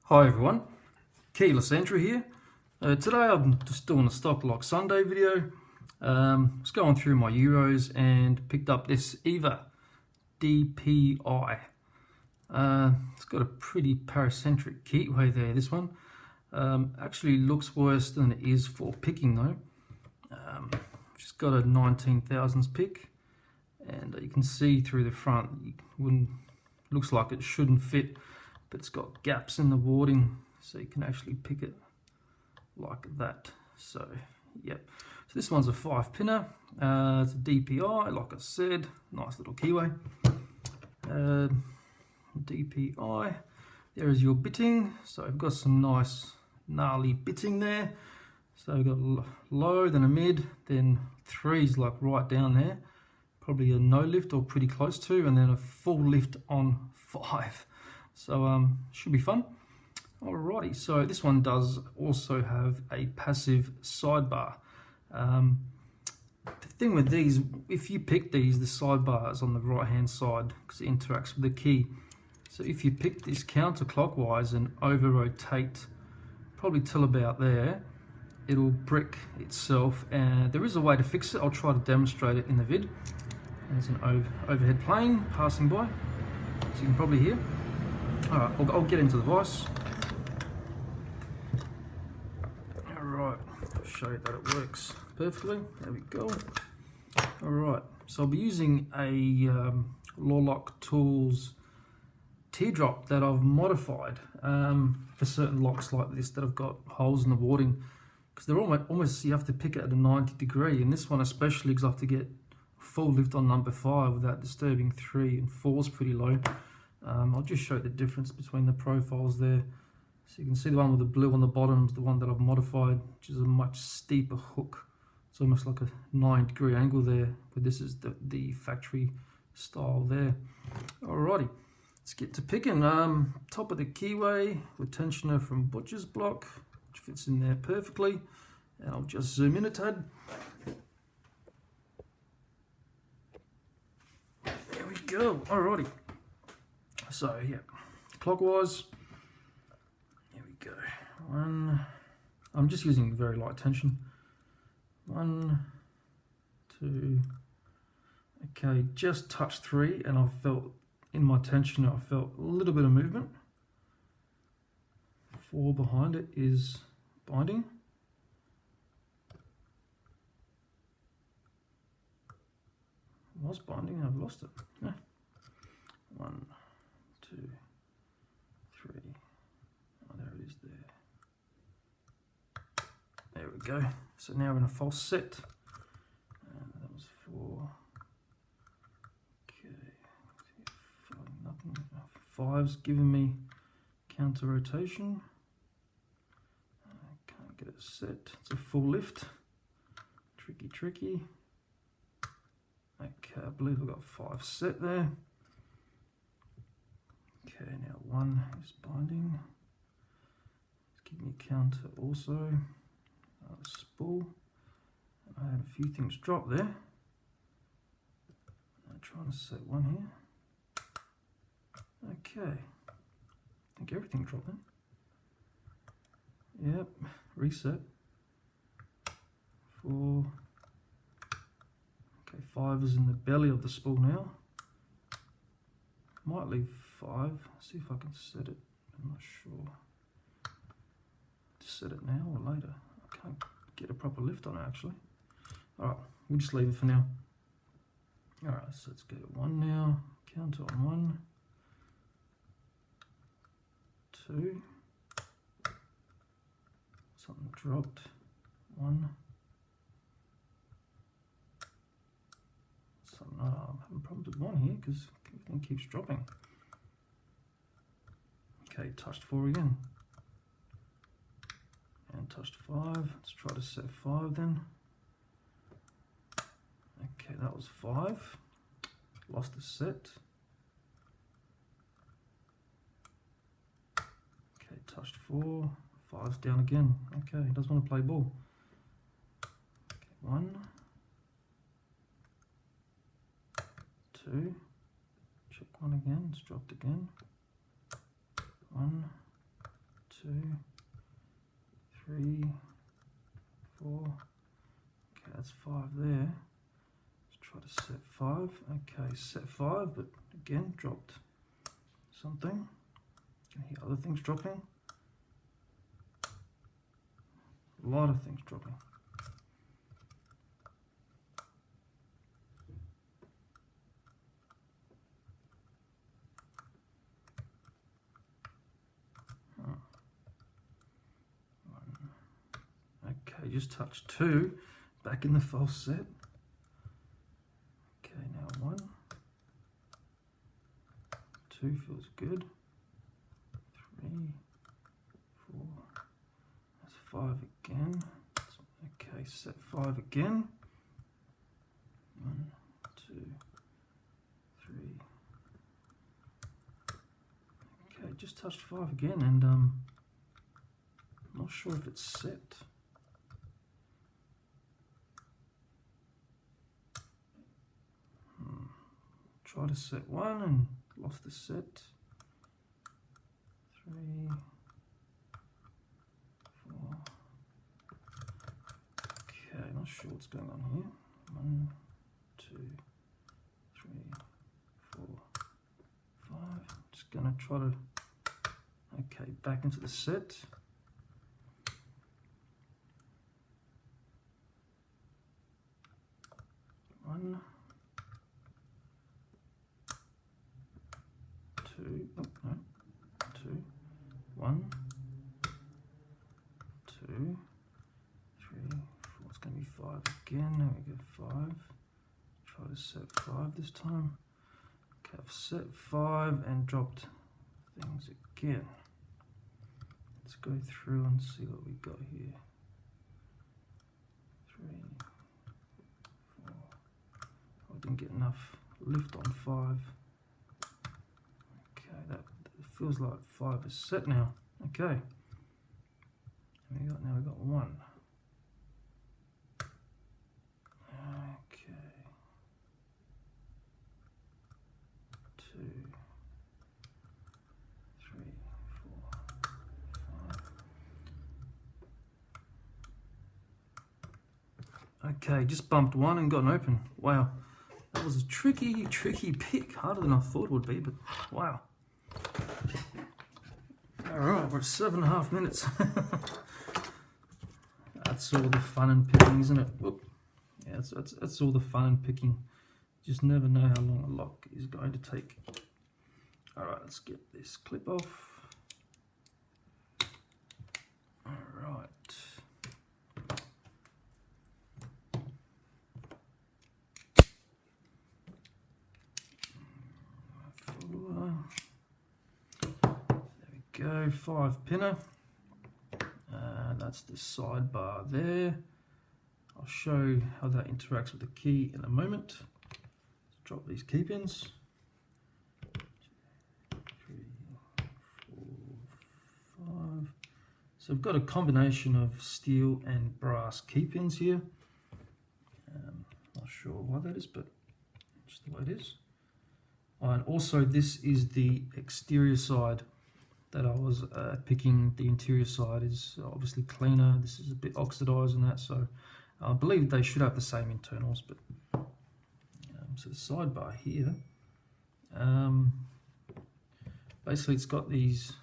Hi everyone, Keyless Entry here. Today I'm just doing a stock lock Sunday video. Just going through my Euros and picked up this EVVA DPI. It's got a pretty paracentric keyway there, this one. Actually looks worse than it is for picking though. Just got a 19 thousandths pick, and you can see through the front, looks like it shouldn't fit, but it's got gaps in the warding, so you can actually pick it like that. So yep, so this one's a 5-pinner. It's a DPI, like I said, nice little keyway. DPI, there is your bitting. So I've got some nice gnarly bitting there. So we've got low, then a mid, then 3's like right down there, probably a no lift or pretty close to, and then a full lift on 5. So should be fun. Alrighty, so this one does also have a passive sidebar. The thing with these, if you pick these, the sidebar is on the right hand side because it interacts with the key. So if you pick this counterclockwise and over rotate probably till about there, it'll brick itself, and there is a way to fix it. I'll try to demonstrate it in the vid. There's an overhead plane passing by, so you can probably hear. Alright, I'll get into the vise. Alright, I'll show you that it works perfectly. There we go. Alright, so I'll be using a Locksports teardrop that I've modified for certain locks like this that have got holes in the warding, because they're almost you have to pick it at a 90 degree, and this one especially because I have to get full lift on number 5 without disturbing 3, and 4's pretty low. I'll just show you the difference between the profiles there. So you can see the one with the blue on the bottom is the one that I've modified, which is a much steeper hook. It's almost like a 9-degree angle there, but this is the factory style there. Alrighty, let's get to picking. Top of the keyway with tensioner from Butcher's Block, which fits in there perfectly. And I'll just zoom in a tad. There we go. Alrighty. So yeah, clockwise. Here we go. 1. I'm just using very light tension. 1, 2. Okay, just touched 3, and I felt in my tensioner, I felt a little bit of movement. 4 behind it is binding. It was binding, I've lost it. Yeah. 1, 2, 3. Oh, there it is there. There we go. So now we're in a false set. That was 4. Okay. 5, nothing. 5's giving me counter rotation. I can't get it set. It's a full lift. Tricky. Okay, I believe I've got 5 set there. Okay, now 1 is binding. Let's give me a counter also. A spool. I had a few things drop there. I'm trying to set 1 here. Okay. I think everything dropped then. Yep. Reset. 4. Okay, 5 is in the belly of the spool now. Might leave 5. See if I can set it. I'm not sure. Just set it now or later. I can't get a proper lift on it actually. Alright, we'll just leave it for now. Alright, so let's go to 1 now. Counter on 1. 2. Something dropped. 1. Something, I'm having problems with 1 here because everything keeps dropping. Okay, touched 4 again. And touched 5. Let's try to set 5 then. Okay, that was 5. Lost the set. Okay, touched 4. 5's down again. Okay, doesn't want to play ball. Okay, 1. 2. Check 1 again. It's dropped again. 1. 2, 3, 4. Okay, that's 5 there. Let's try to set 5. Okay, set 5, but again dropped something. I hear other things dropping. A lot of things dropping. Okay, just touch 2, back in the false set. Okay, now 1, 2 feels good. 3, 4, that's 5 again. Okay, set 5 again. 1, 2, 3. Okay, just touched 5 again, and I'm not sure if it's set. Try to set 1 and lost the set. 3, 4. Okay, not sure what's going on here. 1, 2, 3, 4, 5. Just gonna try to, okay, back into the set. 1, 2, oh, no, 2, 1, 2, 3, 4. It's going to be 5 again. Now we go 5. Try to set 5 this time. Okay, I've set 5 and dropped things again. Let's go through and see what we got here. 3, 4. I didn't get enough lift on 5. That feels like 5 is set now. Okay. Now we got 1. Okay. 2, 3, 4, 5. Okay, just bumped 1 and got an open. Wow. That was a tricky pick. Harder than I thought it would be, but wow. Alright, we're at 7.5 minutes. That's all the fun in picking, isn't it? Whoop. Yeah, that's all the fun in picking. You just never know how long a lock is going to take. Alright, let's get this clip off. Alright. Go 5 pinner. That's the sidebar there. I'll show how that interacts with the key in a moment. Let's drop these key pins. 2, 3, 4, 5. So we've got a combination of steel and brass key pins here. Not sure why that is, but just the way it is. And also this is the exterior side that I was picking. The interior side is obviously cleaner. This is a bit oxidized and that, so I believe they should have the same internals. But so the sidebar here, basically it's got these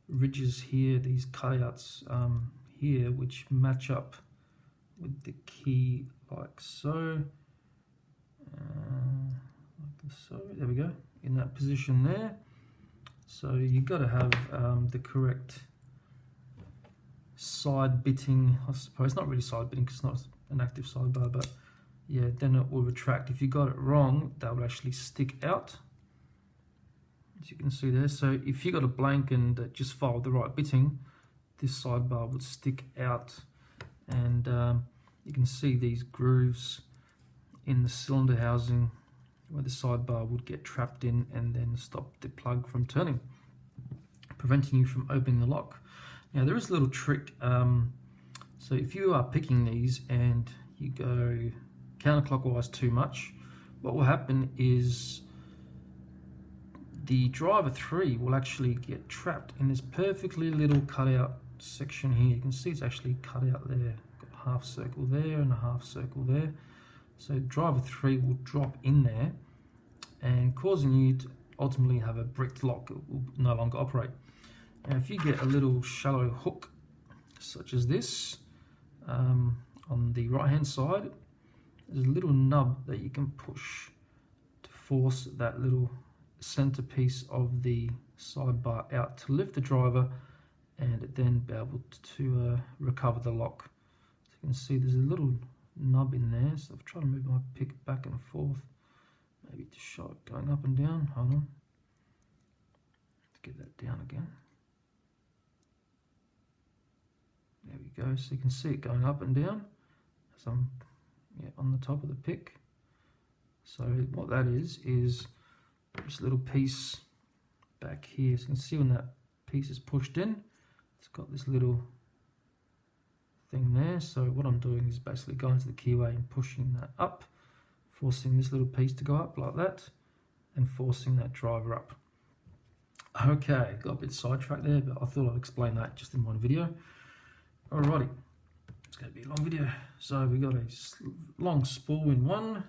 ridges here, these cutouts here, which match up with the key like so. So there we go, in that position there. So you've got to have the correct side bitting, I suppose. Not really side bitting because it's not an active sidebar, but yeah, then it will retract. If you got it wrong, that will actually stick out, as you can see there. So if you got a blank and just followed the right bitting, this sidebar would stick out, and you can see these grooves in the cylinder housing where the sidebar would get trapped in and then stop the plug from turning, preventing you from opening the lock. Now there is a little trick. So if you are picking these and you go counterclockwise too much, what will happen is the driver 3 will actually get trapped in this perfectly little cutout section here. You can see it's actually cut out there. Got a half circle there and a half circle there. So driver 3 will drop in there and causing you to ultimately have a bricked lock. It will no longer operate. Now if you get a little shallow hook such as this on the right hand side, there's a little nub that you can push to force that little centerpiece of the sidebar out to lift the driver and then be able to recover the lock. So you can see there's a little nub in there, so I've tried to move my pick back and forth, maybe to show it going up and down. Hold on, let's get that down again. There we go, so you can see it going up and down as I'm on the top of the pick. So what that is this little piece back here. So you can see when that piece is pushed in, it's got this little thing there. So what I'm doing is basically going to the keyway and pushing that up, forcing this little piece to go up like that, and forcing that driver up. Okay, got a bit sidetracked there, but I thought I'd explain that just in one video. Alrighty, it's going to be a long video. So we got a long spool in 1,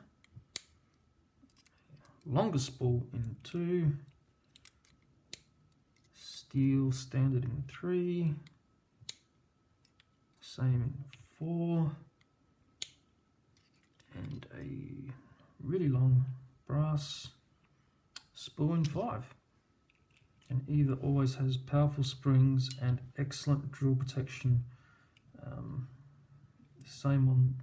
longer spool in 2, steel standard in 3, same in 4, and a really long brass spool in 5. And EVVA always has powerful springs and excellent drill protection. Same on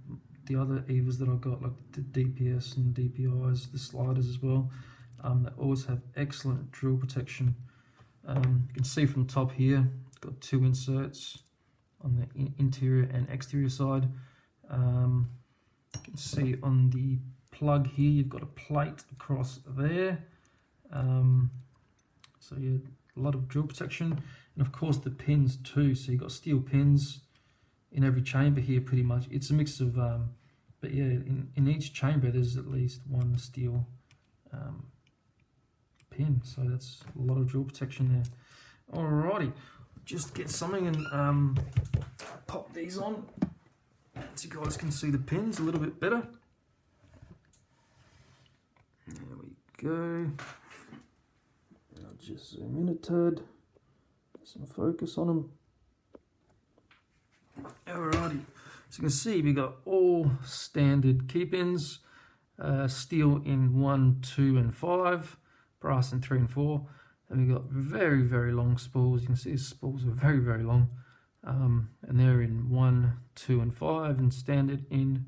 the other EVVAs that I've got, like the DPS and DPIs, the sliders as well. They always have excellent drill protection. You can see from the top here, it's got 2 inserts on the interior and exterior side. You can see on the plug here, you've got a plate across there. So yeah, a lot of drill protection, and of course the pins too. So you've got steel pins in every chamber here pretty much. It's a mix of, but yeah, in each chamber there's at least 1 steel pin. So that's a lot of drill protection there. Alrighty, just get something and pop these on so you guys can see the pins a little bit better. There we go. I'll just zoom in a tad, get some focus on them. Alrighty, so you can see we got all standard key pins, steel in 1, 2 and 5, brass in 3 and 4, and we got very, very long spools. You can see the spools are very, very long, and they're in 1, 2 and 5, and standard in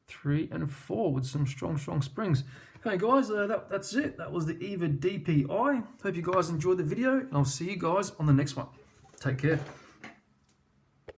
3 and 4 with some strong springs. Okay guys, that's it. That was the EVVA DPI. Hope you guys enjoyed the video, and I'll see you guys on the next one. Take care.